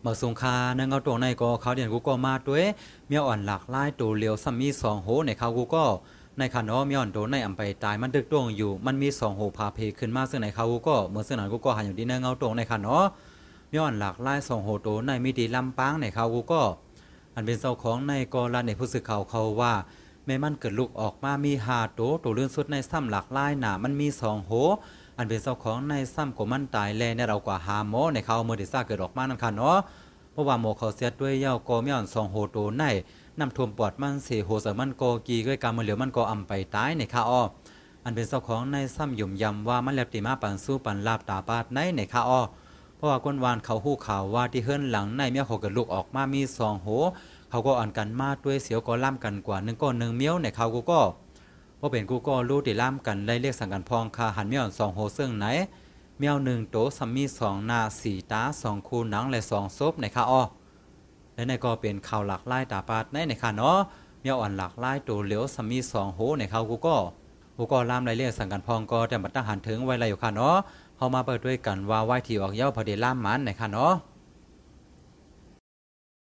เมื่อสงคราในเงาตรงในก็เขาเดียนกูก็มาด้วยเมียอ่อนหลากหลายตัวเหลียวซัมมีสองโหในเขากูก็ในคันเนาะมีอ่อนโดนในอำไปตายมันดึกตรงอยู่มันมีสองโหพาเพขึ้นมาซึ่งในเขากูก็เมื่อซึ่งนั้นกูก็หาอยู่ที่ในเงาตรงในคันเนาะมีอ่อนหลากหลายสองโหตัวในมีดีลำปางในเขากูก็อันเป็นเจ้าของในกอลาในผู้สื่อข่าวเขาว่าแม่มันเกิดลูกออกมามี5ตัวเลื่อนสุดในซ้ำหลากหลายหนามันมี2โหอันเป็นเจ้าของในซ้ำกว่ามันตายแลในเรากว่าหาหมอในเขาเมื่อเดซ่าเกิดออกมานั่นค่ะเนาะเพราะว่าหมอเขาเสียด้วยเย้าก็มีอ่อน2โหตัวในนำท่วมปอดมัน4โหเสมันก็กีก้อยกำมือเหลียวมันก็อำไปตายในค่ะอ้ออันเป็นเจ้าของในซ้ำยุ่มยำว่ามันแลบติมาปันสู้ปันลาบตาปาดในค่ะอ้อเพราะว่าก้นวานเขาหู้ข่าวว่าที่เฮือนหลังในเมียเขาเกิดลูกออกมามี2โหเขาก็อ่อนกันมาด้วยเสียวก็ล่ำกันกว่า1ก้อน1เมี้ยวในเขาก็พอเป็นกูก็รู้ติล่ำกันไล่เรียกสั่งกันพองคาหันเมี้ยว2โหซึ่งไหนเมี้ยว1โตซัมมี2หน้า4ตา2คู่หนังและ2ซบในค่ะอ้อและในก็เป็นข่าวหลากหลายตาปาดในค่ะเนาะเมี้ยวอ่อนหลากหลายตัวเหลียวซัมมี2โหในเขาก็ล่ำไล่เรียกสั่งกันพองก็แต่บัดทหารถึงไว้ไรอยู่ค่ะเนาะเฮามาเปิดด้วยกันว่าไหว้ที่ออกเย้าพอดีล่ำมันในค่ะเนาะ